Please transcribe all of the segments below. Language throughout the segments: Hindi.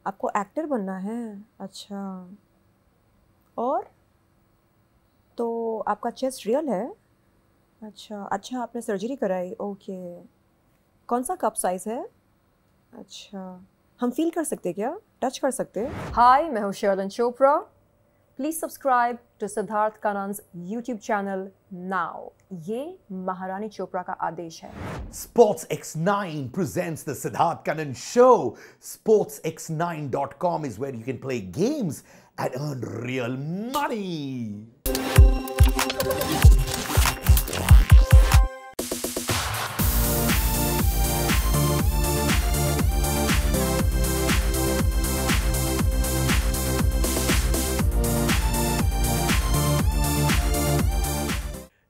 आपको एक्टर बनना है? अच्छा। और तो आपका चेस्ट रियल है? अच्छा अच्छा, आपने सर्जरी कराई? ओके। कौन सा कप साइज है? अच्छा, हम फील कर सकते क्या? टच कर सकते? हाय, मैं हूँ Sherlyn Chopra. Please subscribe to Siddharth Kannan's YouTube channel now. ये महारानी चोपड़ा का आदेश है। Sports X9 presents the Siddharth Kannan Show. SportsX9.com is where you can play games and earn real money.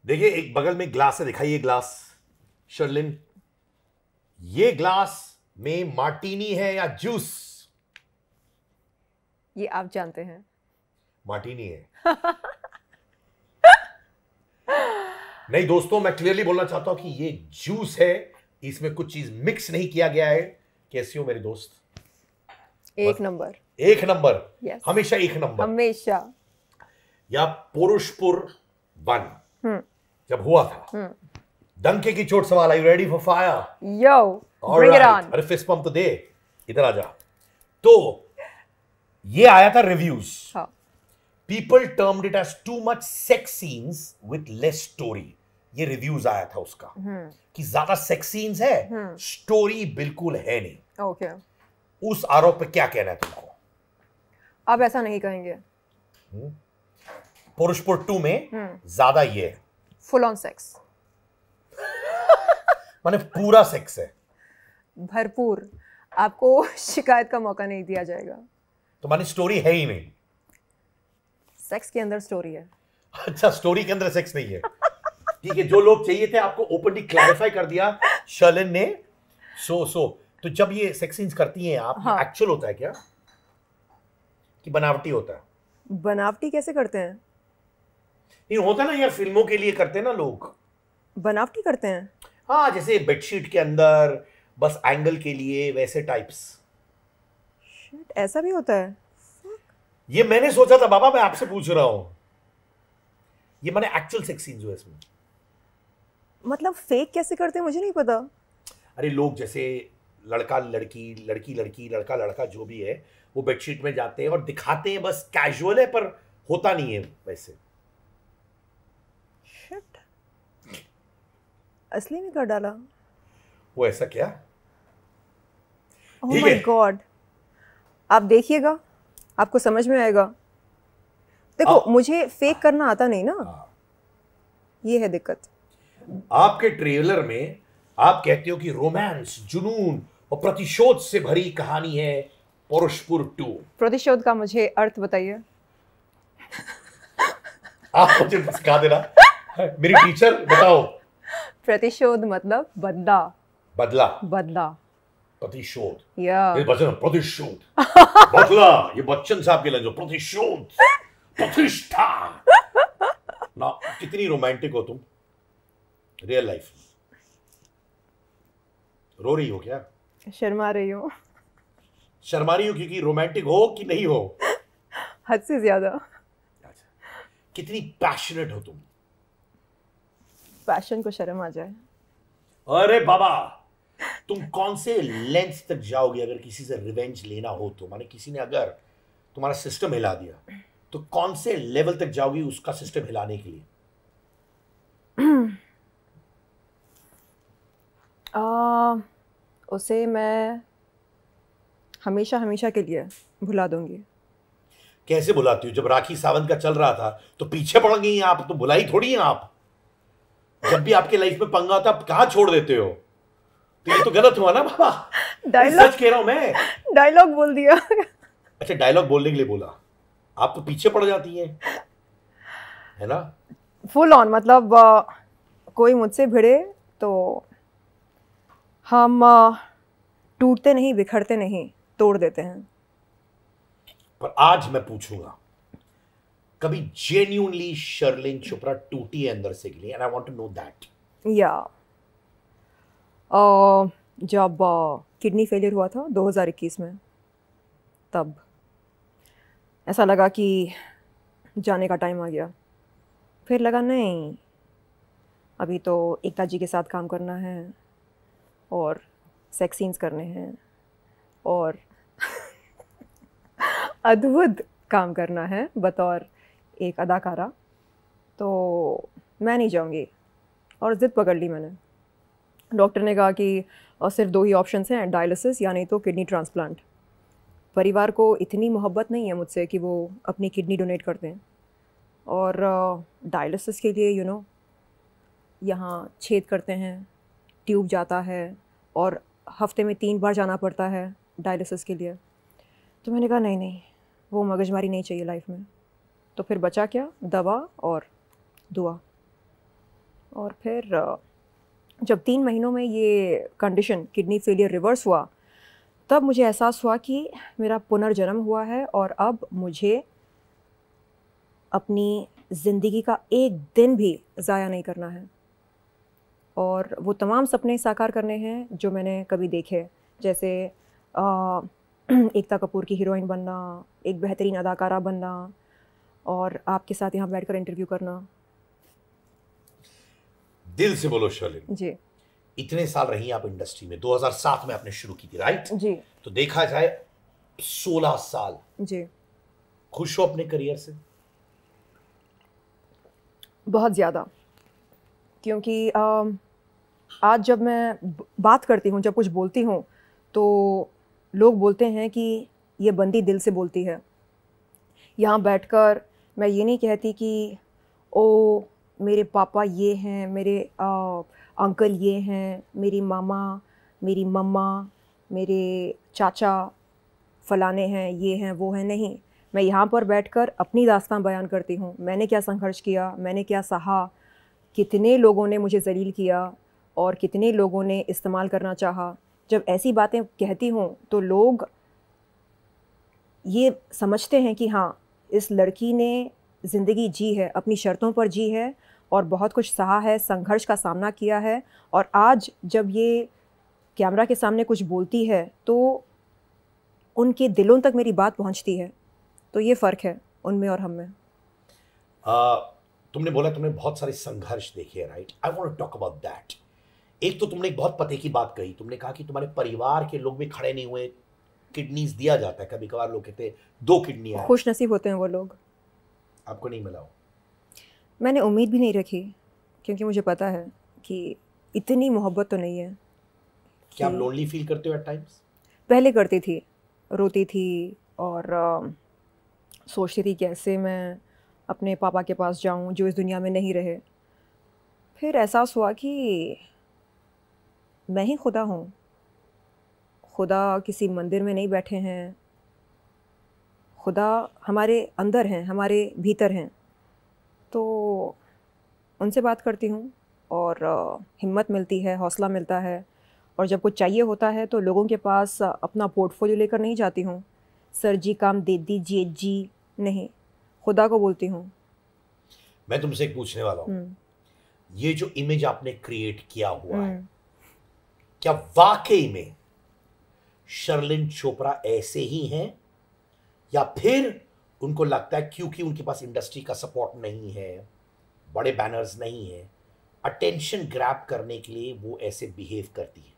देखिए, एक बगल में ग्लास है, दिखाइए ग्लास शर्लिन। ये ग्लास में मार्टीनी है या जूस? ये आप जानते हैं। मार्टीनी है। नहीं दोस्तों, मैं क्लियरली बोलना चाहता हूं कि ये जूस है, इसमें कुछ चीज मिक्स नहीं किया गया है। कैसी हो मेरे दोस्त? एक नंबर। एक नंबर। Yes. हमेशा एक नंबर। हमेशा। या पुरुषपुर 1 जब हुआ था, डंके की चोट सवाल। I ready for fire? Yo, bring it on. अरे फिस्ट पंप तो दे, इधर आ जा। तो ये आया था reviews. People termed it as too much sex scenes with less story. ये रिव्यूज आया था उसका कि ज्यादा सेक्स सीन्स है, स्टोरी बिल्कुल है नहीं। ओके। उस आरोप पे क्या कहना है तुमको? आप ऐसा नहीं कहेंगे। पुरुषपुर 2 में ज्यादा ये है, फुल ऑन सेक्स। माने पूरा सेक्स है, भरपूर। आपको शिकायत का मौका नहीं दिया जाएगा। तो माने स्टोरी है ही नहीं। सेक्स के अंदर स्टोरी है। अच्छा, स्टोरी के अंदर सेक्स नहीं है। ठीक है, जो लोग चाहिए थे आपको ओपनली क्लैरिफाई कर दिया शर्लिन ने। तो जब ये सेक्स सीन्स करती हैं आप, हाँ। एक्चुअल होता है क्या कि बनावटी होता है? बनावटी कैसे करते हैं? नहीं होता ना यार, फिल्मों के लिए करते हैं ना लोग। बनावटी करते हैं? हाँ, जैसे बेडशीट के अंदर बस एंगल के लिए, वैसे टाइप्स। शिट, ऐसा भी होता है? ये मैंने सोचा था बाबा, मैं आपसे पूछ रहा हूं। ये मैंने एक्चुअल सेक्स सीन्स हुए इसमें। मतलब फेक कैसे करते हैं मुझे नहीं पता। अरे लोग जैसे लड़का लड़की, लड़की लड़की, लड़का लड़का, जो भी है, वो बेडशीट में जाते हैं और दिखाते हैं, बस कैजुअल है पर होता नहीं है वैसे। शिट, असली में कर डाला। वो ऐसा क्या? Oh my God. आप देखिएगा, आपको समझ में आएगा। देखो, मुझे फेक करना आता नहीं ना, ये है दिक्कत। आपके ट्रेलर में आप कहते हो कि रोमांस, जुनून और प्रतिशोध से भरी कहानी है पुरुषपुर 2। प्रतिशोध का मुझे अर्थ बताइए। आप मुझे सिखा देना, मेरी टीचर, बताओ। प्रतिशोध मतलब बदला। बदला। बदला। प्रतिशोध। या ये बचन प्रतिशोध। बदला, ये बच्चन साहब के लंजो। प्रतिशोध, प्रतिष्ठा ना। कितनी रोमांटिक हो तुम रियल लाइफ में? रो रही हो क्या? शर्मा रही हूँ। शर्मा रही हो क्योंकि रोमांटिक हो कि नहीं हो? हद से ज्यादा। कितनी पैशनेट हो तुम? पैशन को शर्म आ जाए। अरे बाबा, तुम कौन से लेंथ तक जाओगे अगर किसी से रिवेंज लेना हो तो? माने किसी ने अगर तुम्हारा सिस्टम हिला दिया, तो कौन से लेवल तक जाओगी उसका सिस्टम हिलाने के लिए? उसे मैं हमेशा हमेशा के लिए भुला दूंगी। कैसे भुलाती हो? जब राखी सावंत का चल रहा था तो पीछे पड़ गई आप, तो भुलाई थोड़ी हैं आप। जब भी आपके लाइफ में पंगा होता आप कहां छोड़ देते हो? तो ये तो गलत हुआ ना बाबा। सच कह रहा हूं मैं। डायलॉग बोल दिया। अच्छा, डायलॉग बोलने के लिए बोला, आप तो पीछे पड़ जाती हैं, है ना? फुल ऑन मतलब कोई मुझसे भिड़े तो हम टूटते नहीं, बिखरते नहीं, तोड़ देते हैं। पर आज मैं पूछूंगा, कभी जेन्युइनली शर्लिन चोपड़ा टूटी है अंदर से के लिए? And I want to know that. या जब किडनी फेलियर हुआ था 2021 में, तब ऐसा लगा कि जाने का टाइम आ गया। फिर लगा नहीं, अभी तो एकता जी के साथ काम करना है और सेक्स सीन्स करने हैं और अद्भुत काम करना है बतौर एक अदाकारा, तो मैं नहीं जाऊंगी। और ज़िद पकड़ ली मैंने। डॉक्टर ने कहा कि सिर्फ 2 ही ऑप्शंस हैं, डायलिसिस या नहीं तो किडनी ट्रांसप्लांट। परिवार को इतनी मोहब्बत नहीं है मुझसे कि वो अपनी किडनी डोनेट कर दें, और डायलिसिस के लिए यहाँ छेद करते हैं, ट्यूब जाता है और हफ्ते में 3 बार जाना पड़ता है डायलिसिस के लिए। तो मैंने कहा नहीं नहीं, वो मगजमारी नहीं चाहिए लाइफ में। तो फिर बचा क्या, दवा और दुआ। और फिर जब 3 महीनों में ये कंडीशन किडनी फेलियर रिवर्स हुआ, तब मुझे एहसास हुआ कि मेरा पुनर्जन्म हुआ है और अब मुझे अपनी ज़िंदगी का एक दिन भी ज़ाया नहीं करना है। और वो तमाम सपने साकार करने हैं जो मैंने कभी देखे, जैसे एकता कपूर की हीरोइन बनना, एक बेहतरीन अदाकारा बनना और आपके साथ यहाँ बैठकर इंटरव्यू करना। दिल से बोलो शर्लिन जी। इतने साल रही आप इंडस्ट्री में, 2007 में आपने शुरू की थी, राइट? जी। तो देखा जाए 16 साल। जी। खुश हो अपने करियर से? बहुत ज़्यादा, क्योंकि आज जब मैं बात करती हूँ, जब कुछ बोलती हूँ, तो लोग बोलते हैं कि ये बंदी दिल से बोलती है। यहाँ बैठकर मैं ये नहीं कहती कि ओ मेरे पापा ये हैं, मेरे अंकल ये हैं, मेरी मामा, मेरी मम्मा, मेरे चाचा फलाने हैं, ये हैं, वो हैं। नहीं, मैं यहाँ पर बैठकर अपनी दास्तान बयान करती हूँ। मैंने क्या संघर्ष किया, मैंने क्या सहा, कितने लोगों ने मुझे ज़लील किया और कितने लोगों ने इस्तेमाल करना चाहा। जब ऐसी बातें कहती हूँ तो लोग ये समझते हैं कि हाँ, इस लड़की ने ज़िंदगी जी है, अपनी शर्तों पर जी है और बहुत कुछ सहा है, संघर्ष का सामना किया है। और आज जब ये कैमरा के सामने कुछ बोलती है तो उनके दिलों तक मेरी बात पहुंचती है। तो ये फ़र्क है उनमें और हम में। तुमने बोला तुमने बहुत सारे संघर्ष देखे हैं, right? I want to talk about that. एक तो तुमने एक बहुत पते की बात कही, तुमने कहा कि तुम्हारे परिवार के लोग भी खड़े नहीं हुए, किडनीज दिया जाता है, कभी कभार लोग कहते हैं 2 किडनी है। खुश नसीब होते हैं वो लोग। आपको नहीं मिला हो? मैंने उम्मीद भी नहीं रखी, क्योंकि मुझे पता है कि इतनी मोहब्बत तो नहीं है। क्या आप लोनली फील करते हो एट टाइम्स? पहले करती थी, रोती थी और सोचती थी कैसे मैं अपने पापा के पास जाऊं जो इस दुनिया में नहीं रहे। फिर एहसास हुआ कि मैं ही खुदा हूँ। खुदा किसी मंदिर में नहीं बैठे हैं, खुदा हमारे अंदर हैं, हमारे भीतर हैं। तो उनसे बात करती हूँ और हिम्मत मिलती है, हौसला मिलता है। और जब कुछ चाहिए होता है तो लोगों के पास अपना पोर्टफोलियो लेकर नहीं जाती हूँ, सर जी काम दे दीजिए जी, नहीं, खुदा को बोलती हूँ। मैं तुमसे एक पूछने वाला हूँ, ये जो इमेज आपने क्रिएट किया हुआ है, क्या वाकई में शर्लिन चोपड़ा ऐसे ही हैं, या फिर उनको लगता है क्योंकि उनके पास इंडस्ट्री का सपोर्ट नहीं है, बड़े बैनर्स नहीं है, अटेंशन ग्रैब करने के लिए वो ऐसे बिहेव करती है?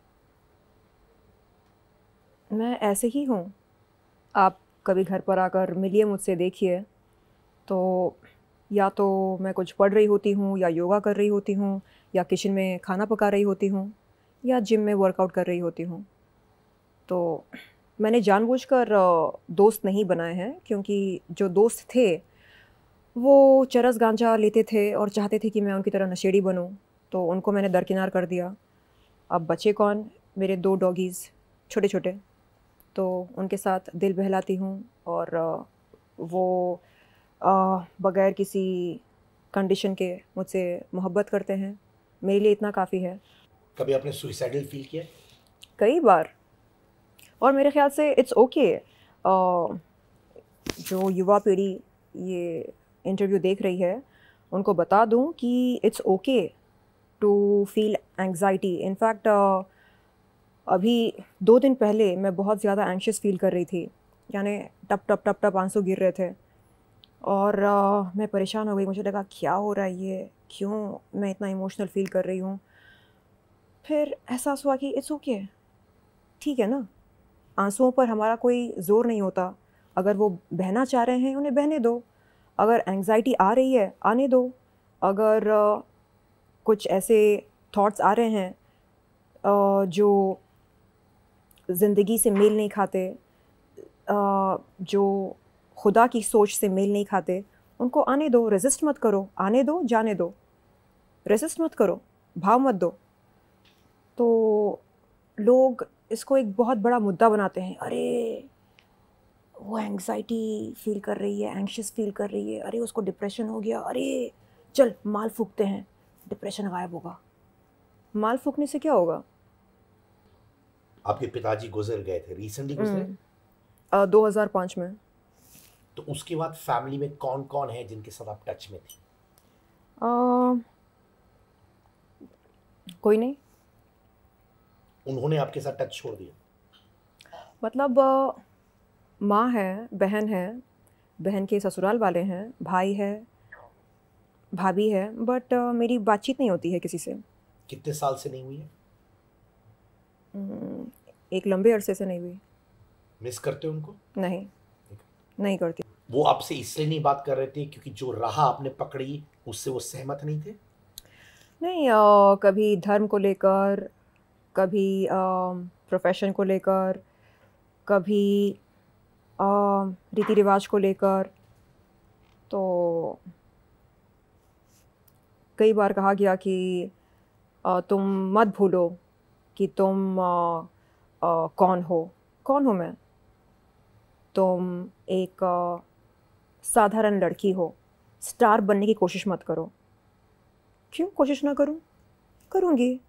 मैं ऐसे ही हूँ। आप कभी घर पर आकर मिलिए मुझसे, देखिए, तो या तो मैं कुछ पढ़ रही होती हूँ, या योगा कर रही होती हूँ, या किचन में खाना पका रही होती हूँ, या जिम में वर्कआउट कर रही होती हूँ। तो मैंने जानबूझकर दोस्त नहीं बनाए हैं, क्योंकि जो दोस्त थे वो चरस गांजा लेते थे और चाहते थे कि मैं उनकी तरह नशेड़ी बनूं, तो उनको मैंने दरकिनार कर दिया। अब बचे कौन, मेरे 2 डॉगीज़ छोटे छोटे, तो उनके साथ दिल बहलाती हूँ और वो बग़ैर किसी कंडीशन के मुझसे मोहब्बत करते हैं। मेरे लिए इतना काफ़ी है। कभी आपने सुइसाइडल फील किया? कई बार। और मेरे ख्याल से इट्स ओके। जो युवा पीढ़ी ये इंटरव्यू देख रही है, उनको बता दूं कि it's okay to feel anxiety. In fact अभी 2 दिन पहले मैं बहुत ज़्यादा एंग्शियस फील कर रही थी यानी टप टप टप टप आंसू गिर रहे थे। और मैं परेशान हो गई, मुझे लगा क्या हो रहा है ये, क्यों मैं इतना इमोशनल फील कर रही हूँ। फिर एहसास हुआ कि इट्स ओके, ठीक है ना, आंसुओं पर हमारा कोई ज़ोर नहीं होता। अगर वो बहना चाह रहे हैं उन्हें बहने दो, अगर एंग्जाइटी आ रही है आने दो, अगर कुछ ऐसे थॉट्स आ रहे हैं जो ज़िंदगी से मेल नहीं खाते, जो खुदा की सोच से मेल नहीं खाते, उनको आने दो, रेजिस्ट मत करो, आने दो जाने दो, रेजिस्ट मत करो, भाव मत दो। तो लोग इसको एक बहुत बड़ा मुद्दा बनाते हैं, अरे वो एंग्जाइटी फील कर रही है, एंग्शियस फील कर रही है, अरे उसको डिप्रेशन हो गया, अरे चल माल फूकते हैं, डिप्रेशन गायब होगा। माल फूकने से क्या होगा? आपके पिताजी गुजर गए थे, रिसेंटली गुजरे? 2005 में। तो उसके बाद फैमिली में कौन कौन है जिनके साथ आप टच में थी? कोई नहीं। उन्होंने आपके साथ टच छोड़ दिया? मतलब माँ है, बहन के ससुराल वाले हैं, भाई है, भाभी है, बट मेरी बातचीत नहीं होती है किसी से। कितने साल से नहीं हुई है? एक लंबे अरसे से नहीं हुई। मिस करते हो उनको? नहीं करती। वो आपसे इसलिए नहीं बात कर रहे थे क्योंकि जो राह आपने पकड़ी उससे वो सहमत नहीं थे? नहीं, कभी धर्म को लेकर, कभी प्रोफेशन को लेकर, कभी रीति रिवाज को लेकर। तो कई बार कहा गया कि तुम मत भूलो कि तुम कौन हो मैं। तुम एक साधारण लड़की हो, स्टार बनने की कोशिश मत करो। क्यों कोशिश ना करूं? करूंगी,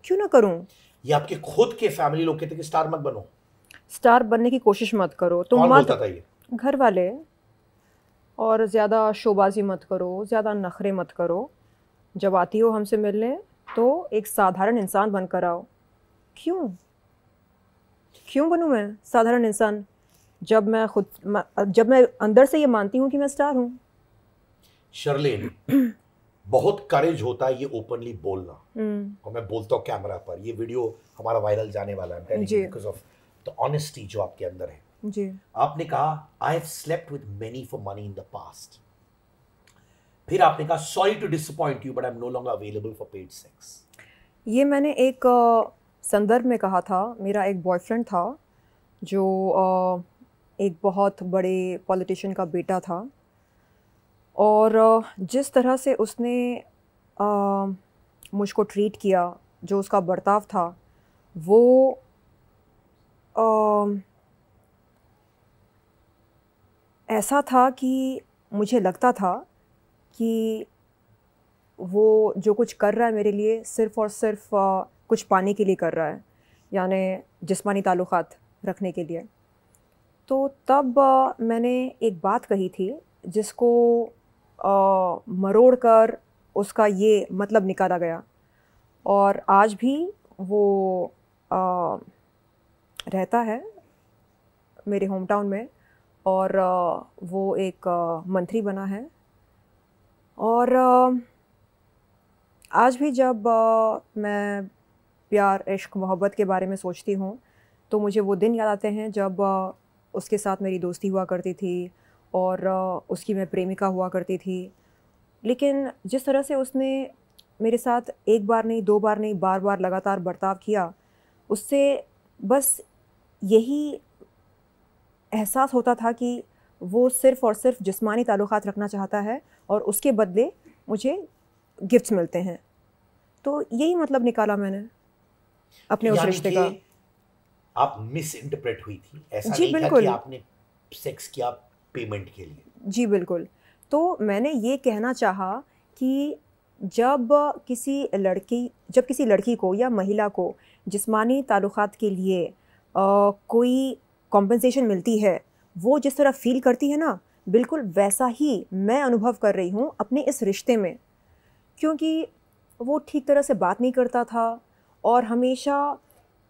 क्यों ना करूं? ये आपके खुद के फैमिली लोग कहते कि स्टार मत बनो, स्टार बनने की कोशिश मत करो, तुम कौन मत। बोलता था ये? घर वाले। और ज़्यादा शोबाजी मत करो, ज़्यादा नखरे मत करो। जब आती हो हमसे मिलने तो एक साधारण इंसान बनकर आओ। क्यों बनूं मैं साधारण इंसान, जब मैं अंदर से ये मानती हूँ कि मैं स्टार हूँ। शर्लेन, बहुत करेज होता है ये ओपनली बोलना, और मैं बोलता हूँ कैमरा पर, ये वीडियो हमारा वायरल जाने वाला है बिकॉज ऑफ द ऑनेस्टी जो आपके अंदर है। जी। आपने कहा I have slept with many for money in the past. फिर आपने कहा sorry to disappoint you but I am no longer available for paid sex. ये मैंने एक संदर्भ में कहा था। मेरा एक बॉयफ्रेंड था जो एक बहुत बड़े पॉलिटिशियन का बेटा था, और जिस तरह से उसने मुझको ट्रीट किया, जो उसका बर्ताव था, वो ऐसा था कि मुझे लगता था कि वो जो कुछ कर रहा है मेरे लिए सिर्फ़ और सिर्फ कुछ पाने के लिए कर रहा है, यानी जिस्मानी ताल्लुक़ात रखने के लिए। तो तब मैंने एक बात कही थी जिसको मरोड़ कर उसका ये मतलब निकाला गया, और आज भी वो रहता है मेरे होम टाउन में, और वो एक मंत्री बना है। और आज भी जब मैं प्यार, इश्क, मोहब्बत के बारे में सोचती हूँ तो मुझे वो दिन याद आते हैं जब उसके साथ मेरी दोस्ती हुआ करती थी और उसकी मैं प्रेमिका हुआ करती थी। लेकिन जिस तरह से उसने मेरे साथ एक बार नहीं, दो बार नहीं, बार बार लगातार बर्ताव किया, उससे बस यही एहसास होता था कि वो सिर्फ़ और सिर्फ जिस्मानी ताल्लुक़ात रखना चाहता है और उसके बदले मुझे गिफ्ट्स मिलते हैं। तो यही मतलब निकाला मैंने अपने उस रिश्ते का। आप मिस इंटरप्रेट हुई थी, ऐसा जी, नहीं था कि आपने सेक्स किया पेमेंट के लिए? जी बिल्कुल। तो मैंने ये कहना चाहा कि जब किसी लड़की को या महिला को जिस्मानी ताल्लुक़ात के लिए कोई कॉम्पेंसेशन मिलती है, वो जिस तरह फ़ील करती है ना, बिल्कुल वैसा ही मैं अनुभव कर रही हूँ अपने इस रिश्ते में। क्योंकि वो ठीक तरह से बात नहीं करता था और हमेशा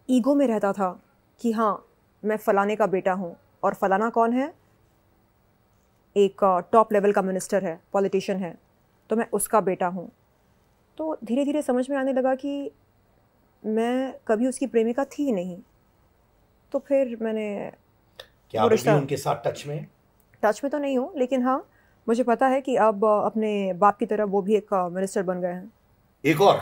ईगो में रहता था कि हाँ, मैं फ़लाने का बेटा हूँ, और फलाना कौन है, एक टॉप लेवल का मिनिस्टर है, पॉलिटिशियन है, तो मैं उसका बेटा हूँ। तो धीरे धीरे समझ में आने लगा कि मैं कभी उसकी प्रेमिका थी ही नहीं। तो फिर मैंने क्या वो आप अभी रिश्ता, उनके साथ टच में हैं? टच में तो नहीं हूँ, लेकिन हाँ मुझे पता है कि अब अपने बाप की तरह वो भी एक मिनिस्टर बन गए हैं। एक और,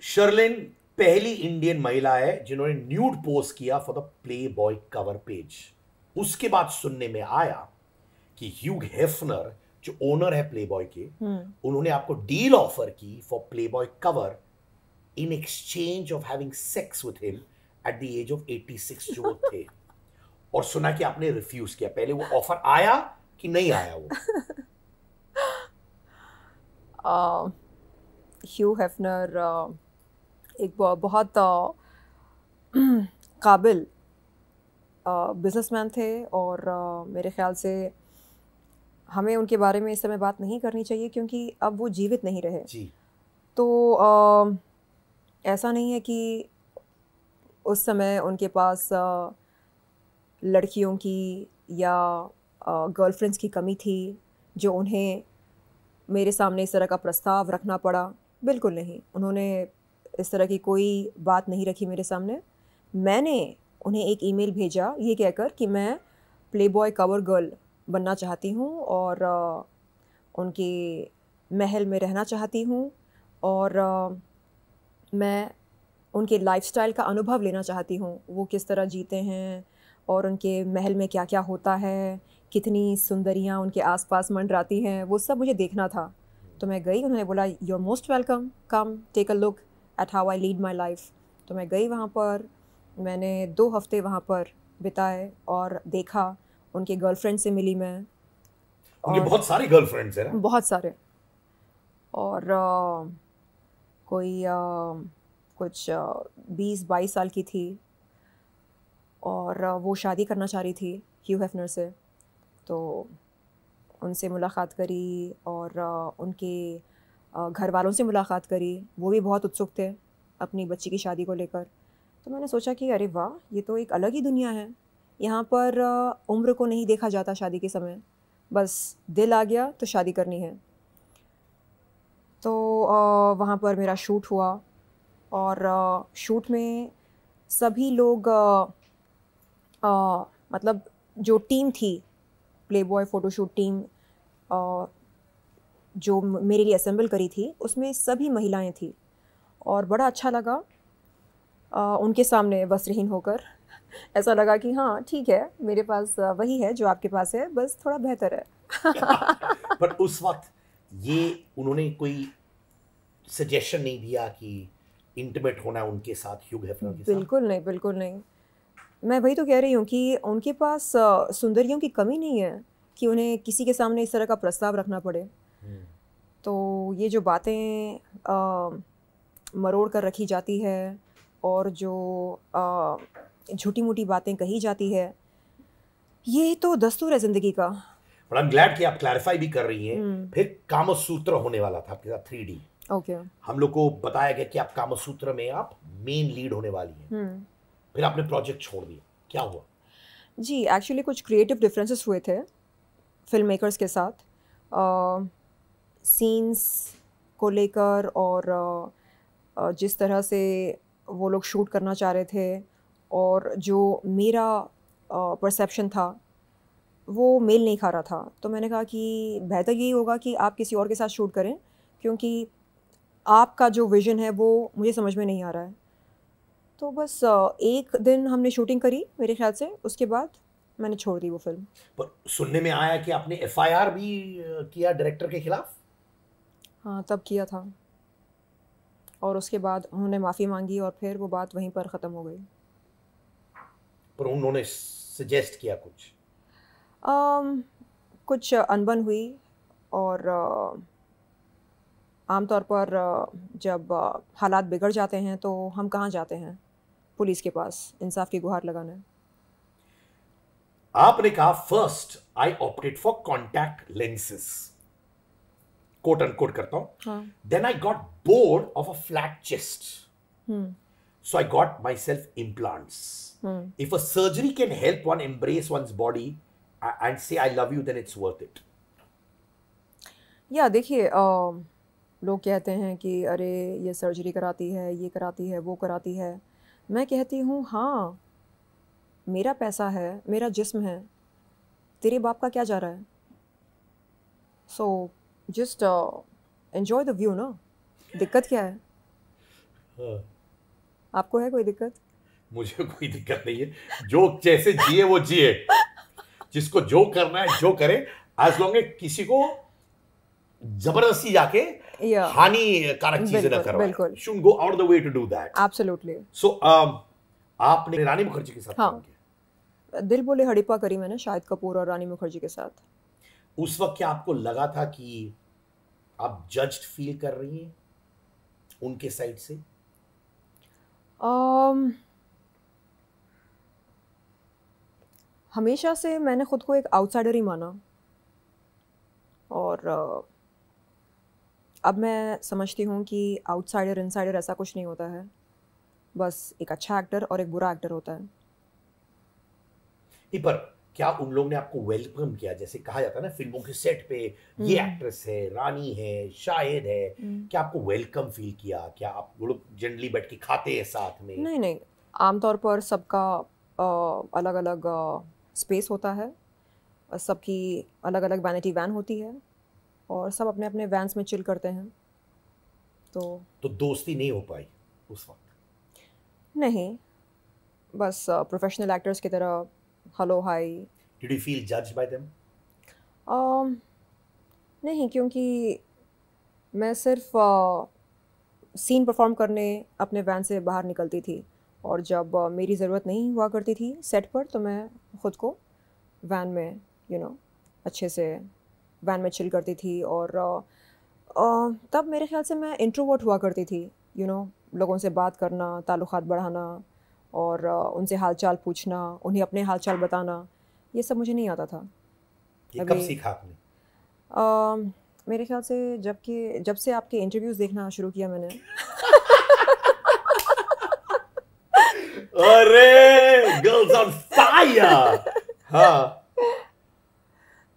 शर्लिन पहली इंडियन महिला है जिन्होंने न्यूड पोस्ट किया for the Playboy cover page. उसके बाद सुनने में आया कि ह्यूग हेफनर जो ओनर है प्ले बॉय के, उन्होंने आपको डील ऑफर की for Playboy cover in exchange of having sex with him at the age of 86 जो वो थे। और सुना कि आपने रिफ्यूज किया। पहले वो ऑफर आया कि नहीं आया वो? ह्यू हेफनर एक बहुत काबिल बिजनेसमैन थे, और मेरे ख्याल से हमें उनके बारे में इस समय बात नहीं करनी चाहिए क्योंकि अब वो जीवित नहीं रहे जी। तो ऐसा नहीं है कि उस समय उनके पास लड़कियों की या गर्लफ्रेंड्स की कमी थी जो उन्हें मेरे सामने इस तरह का प्रस्ताव रखना पड़ा। बिल्कुल नहीं, उन्होंने इस तरह की कोई बात नहीं रखी मेरे सामने। मैंने उन्हें एक ईमेल भेजा ये कहकर कि मैं प्लेबॉय कवर गर्ल बनना चाहती हूँ और उनके महल में रहना चाहती हूँ, और मैं उनके लाइफस्टाइल का अनुभव लेना चाहती हूँ, वो किस तरह जीते हैं और उनके महल में क्या क्या होता है, कितनी सुंदरियाँ उनके आसपास मंडराती हैं, वो सब मुझे देखना था। तो मैं गई, उन्होंने बोला you are most welcome, come take a look at how I lead my life. तो मैं गई वहाँ पर, मैंने 2 हफ्ते वहाँ पर बिताए और देखा, उनके गर्लफ्रेंड से मिली मैं। उनके बहुत सारी गर्लफ्रेंड्स हैं ना? बहुत सारे, और कोई कुछ 20-22 साल की थी, और वो शादी करना चाह रही थी ह्यू हेफनर से। तो उनसे मुलाकात करी और उनके घर वालों से मुलाकात करी, वो भी बहुत उत्सुक थे अपनी बच्ची की शादी को लेकर। तो मैंने सोचा कि अरे वाह, ये तो एक अलग ही दुनिया है। यहाँ पर उम्र को नहीं देखा जाता शादी के समय, बस दिल आ गया तो शादी करनी है। तो वहाँ पर मेरा शूट हुआ, और शूट में सभी लोग मतलब जो टीम थी, प्लेबॉय फ़ोटोशूट टीम जो मेरे लिए असेंबल करी थी, उसमें सभी महिलाएं थी, और बड़ा अच्छा लगा उनके सामने वस्त्रहीन होकर। ऐसा लगा कि हाँ ठीक है, मेरे पास वही है जो आपके पास है, बस थोड़ा बेहतर है। पर उस वक्त ये उन्होंने कोई सजेशन नहीं दिया कि इंटीमेट होना उनके साथ, ह्यू हेफनर के साथ? बिल्कुल नहीं, बिल्कुल नहीं। मैं वही तो कह रही हूँ कि उनके पास सुंदरियों की कमी नहीं है कि उन्हें किसी के सामने इस तरह का प्रस्ताव रखना पड़े। तो ये जो बातें मरोड़ कर रखी जाती है और जो झूठी मूठी बातें कही जाती है, ये तो दस्तूर है ज़िंदगी का। बट आई एम ग्लैड कि आप क्लैरिफाई भी कर रही हैं। फिर कामसूत्र होने वाला था आपके साथ 3D। ओके। हम लोग को बताया गया कि आप कामसूत्र में आप मेन लीड होने वाली हैं। फिर आपने प्रोजेक्ट छोड़ दिया, क्या हुआ? जी, एक्चुअली कुछ क्रिएटिव डिफरेंसेस हुए थे फिल्म मेकर्स के साथ, सीन्स को लेकर, और जिस तरह से वो लोग शूट करना चाह रहे थे और जो मेरा परसेप्शन था वो मेल नहीं खा रहा था। तो मैंने कहा कि बेहतर यही होगा कि आप किसी और के साथ शूट करें, क्योंकि आपका जो विज़न है वो मुझे समझ में नहीं आ रहा है। तो बस एक दिन हमने शूटिंग करी मेरे ख्याल से, उसके बाद मैंने छोड़ दी वो फिल्म। पर सुनने में आया कि आपने FIR भी किया डायरेक्टर के खिलाफ। हाँ, तब किया था, और उसके बाद उन्होंने माफ़ी मांगी और फिर वो बात वहीं पर ख़त्म हो गई। पर उन्होंने सजेस्ट किया कुछ? कुछ अनबन हुई, और आमतौर पर जब हालात बिगड़ जाते हैं तो हम कहाँ जाते हैं, पुलिस के पास इंसाफ की गुहार लगाने। आपने कहा first I opted for contact lenses, quote unquote करता हूं, then I got bored of a flat chest, So I got myself implants. If a surgery can help one embrace one's body and say I love you, then it's worth it. या देखिए लोग कहते हैं कि अरे ये सर्जरी कराती है, ये कराती है, वो कराती है। मैं कहती हूँ हाँ, मेरा पैसा है, मेरा जिस्म है, तेरे बाप का क्या जा रहा है? So just enjoy the view ना। दिक्कत क्या है? हाँ। आपको है कोई दिक्कत? मुझे कोई दिक्कत नहीं है, जो जैसे जिए वो जिए, जिसको जो करना है जो करे, एज लॉन्ग एज किसी को जबरदस्ती जाके हानिकारक चीजें न करवाए। बिल्कुल। Shouldn't go out of the way to do that. Absolutely. So आपने रानी मुखर्जी के साथ काम किया? दिल बोले हड़ीपा करी मैंने शाहिद कपूर और रानी मुखर्जी के साथ। उस वक्त क्या आपको लगा था कि आप जज्ड फील कर रही हैं उनके साइड से? हमेशा से मैंने खुद को एक आउटसाइडर ही माना, और अब मैं समझती हूँ कि आउटसाइडर इनसाइडर ऐसा कुछ नहीं होता है, बस एक अच्छा एक्टर और एक बुरा एक्टर होता है। नहीं, पर क्या उन लोगों ने आपको वेलकम किया? जैसे कहा जाता है ना फिल्मों के सेट पे, ये एक्ट्रेस है, रानी है, शाहिद है, क्या आपको वेलकम फील किया? क्या आप लोग जनरली बैठ के खाते हैं साथ में? नहीं नहीं, आमतौर पर सबका अलग अलग स्पेस होता है, सबकी अलग अलग वैनिटी वैन होती है, और सब अपने अपने वैन्स में चिल करते हैं। तो दोस्ती नहीं हो पाई उस वक्त? नहीं, बस प्रोफेशनल एक्टर्स की तरह hello hi. Did you feel judged by them? नहीं, क्योंकि मैं सिर्फ सीन परफॉर्म करने अपने वैन से बाहर निकलती थी, और जब मेरी ज़रूरत नहीं हुआ करती थी सेट पर, तो मैं ख़ुद को वैन में अच्छे से वैन में चिल करती थी। और तब मेरे ख्याल से मैं इंट्रोवर्ट हुआ करती थी, लोगों से बात करना, ताल्लुकात बढ़ाना, और उनसे हालचाल पूछना, उन्हें अपने हालचाल बताना, ये सब मुझे नहीं आता था। ये कब सीखा आपने? मेरे ख्याल से जब से आपके इंटरव्यूज़ देखना शुरू किया मैंने। अरे गर्ल्स ऑन फायर। हाँ,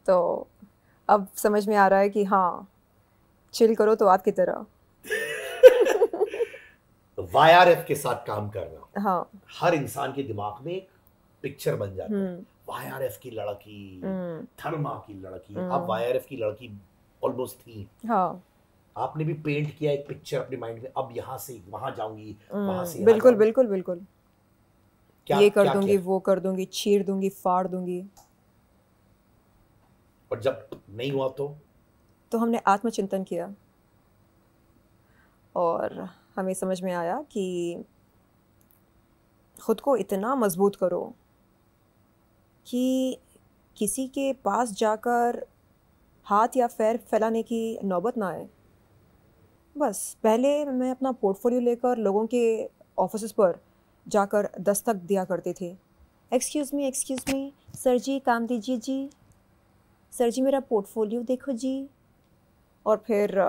तो अब समझ में आ रहा है कि हाँ, चिल करो तो आपकी तरह। YRF के साथ काम करना, हाँ, हर इंसान के दिमाग में एक पिक्चर बन जाता है। YRF की लड़की, थर्मा की लड़की, अब YRF की लड़की ऑलमोस्ट थी। हाँ, आपने भी पेंट किया एक पिक्चर अपने माइंड में, अब यहाँ से वहां जाऊंगी, वहां से बिल्कुल बिल्कुल बिल्कुल। ये कर क्या दूंगी, वो कर दूंगी, चीर दूंगी, फाड़ दूंगी। और जब नहीं हुआ तो हमने आत्मचिंतन किया, और हमें समझ में आया कि ख़ुद को इतना मजबूत करो कि किसी के पास जाकर हाथ या पैर फैलाने की नौबत ना आए। बस पहले मैं अपना पोर्टफोलियो लेकर लोगों के ऑफिस पर जाकर दस्तक दिया करती थी। एक्सक्यूज़ मी सर जी, काम दीजिए जी, सर जी मेरा पोर्टफोलियो देखो जी। और फिर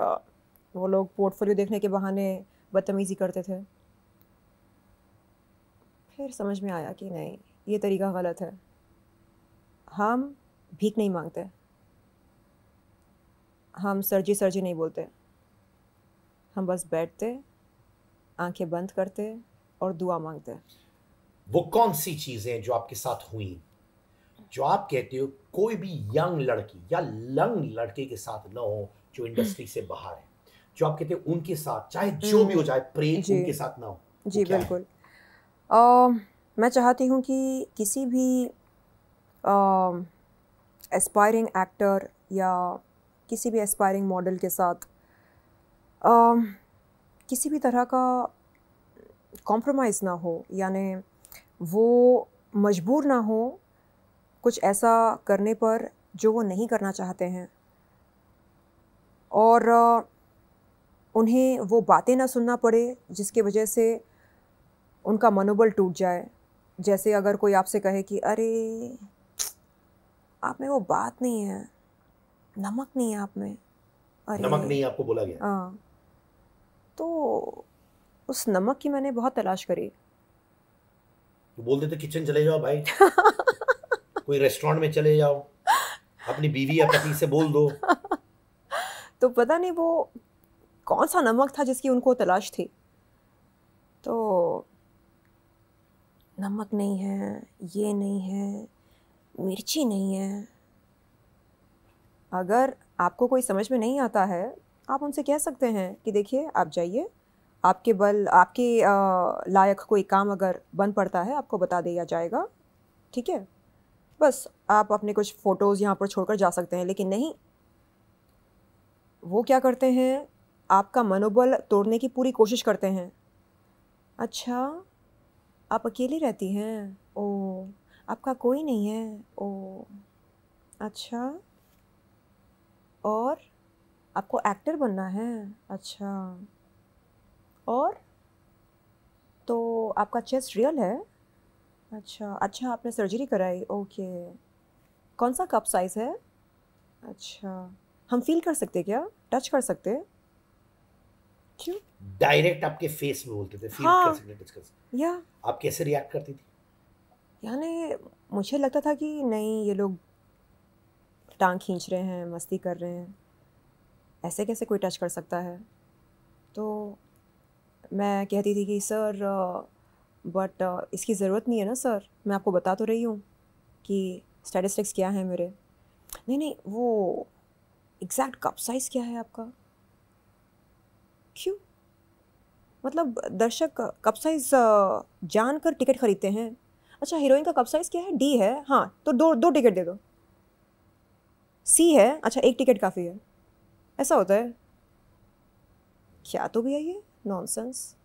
वो लोग पोर्टफोलियो देखने के बहाने बदतमीज़ी करते थे। फिर समझ में आया कि नहीं, ये तरीका गलत है। हम भीख नहीं मांगते, हम सर जी नहीं बोलते, हम बस बैठते, आंखें बंद करते और दुआ मांगते। वो कौन सी चीज़ें जो आपके साथ हुई, जो आप कहते हो कोई भी यंग लड़की या यंग लड़के के साथ ना हो जो इंडस्ट्री से बाहर है, जो आप कहते हो उनके साथ चाहे जो भी हो जाए प्रेम उनके साथ ना हो? जी बिल्कुल। मैं चाहती हूँ कि किसी भी एस्पायरिंग एक्टर या किसी भी एस्पायरिंग मॉडल के साथ किसी भी तरह का कॉम्प्रोमाइज़ ना हो, यानी वो मजबूर ना हो कुछ ऐसा करने पर जो वो नहीं करना चाहते हैं, और उन्हें वो बातें ना सुनना पड़े जिसकी वजह से उनका मनोबल टूट जाए। जैसे अगर कोई आपसे कहे कि अरे आप में वो बात नहीं है, नमक नहीं है आप में, अरे नमक नहीं आपको बोला गया? हाँ, तो उस नमक की मैंने बहुत तलाश करी। तो बोल देते किचन चले जाओ भाई, कोई रेस्टोरेंट में चले जाओ, अपनी बीवी या पति से बोल दो। तो पता नहीं वो कौन सा नमक था जिसकी उनको तलाश थी। तो नमक नहीं है, ये नहीं है, मिर्ची नहीं है। अगर आपको कोई समझ में नहीं आता है, आप उनसे कह सकते हैं कि देखिए आप जाइए, आपके बल आपके लायक कोई काम अगर बन पड़ता है आपको बता दिया जाएगा, ठीक है। बस आप अपने कुछ फ़ोटोज़ यहाँ पर छोड़कर जा सकते हैं। लेकिन नहीं, वो क्या करते हैं, आपका मनोबल तोड़ने की पूरी कोशिश करते हैं। अच्छा, आप अकेली रहती हैं? ओह, आपका कोई नहीं है? ओह, अच्छा। और आपको एक्टर बनना है? अच्छा। और तो आपका चेस्ट रियल है? अच्छा अच्छा, आपने सर्जरी कराई, ओके। कौन सा कप साइज़ है? अच्छा, हम फील कर सकते क्या, टच कर सकते? क्यों? डायरेक्ट आपके फेस में बोलते थे, फील कर हाँ, सकते, डिस्कस। या आप कैसे रिएक्ट करती थी? यानी मुझे लगता था कि नहीं, ये लोग टांग खींच रहे हैं, मस्ती कर रहे हैं, ऐसे कैसे कोई टच कर सकता है। तो मैं कहती थी कि सर बट इसकी ज़रूरत नहीं है ना सर, मैं आपको बता तो रही हूँ कि स्टैटिस्टिक्स क्या हैं मेरे। नहीं नहीं, वो एग्जैक्ट कप साइज़ क्या है आपका? क्यों? मतलब दर्शक कप साइज़ जान कर टिकट खरीदते हैं। अच्छा, हीरोइन का कप साइज़ क्या है? डी है, हाँ तो दो दो टिकट दे दो। सी है, अच्छा एक टिकट काफ़ी है, ऐसा होता है क्या? तो भैया ये नॉनसेंस।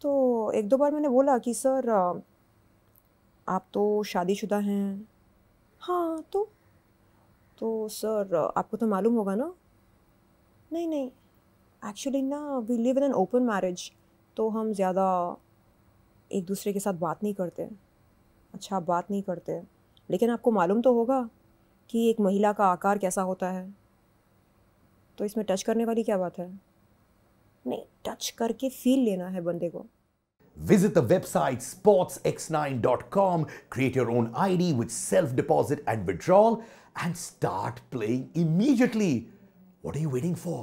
तो एक दो बार मैंने बोला कि सर आप तो शादीशुदा हैं। हाँ तो सर आपको तो मालूम होगा ना। नहीं नहीं, एक्चुअली ना we live in an open marriage, तो हम ज़्यादा एक दूसरे के साथ बात नहीं करते। अच्छा, आप बात नहीं करते, लेकिन आपको मालूम तो होगा कि एक महिला का आकार कैसा होता है। तो इसमें टच करने वाली क्या बात है? नहीं, टच करके फील लेना है बंदे को। Visit the website sportsx9.com, create your own ID with self deposit and withdrawal, and start playing immediately. What are you waiting for?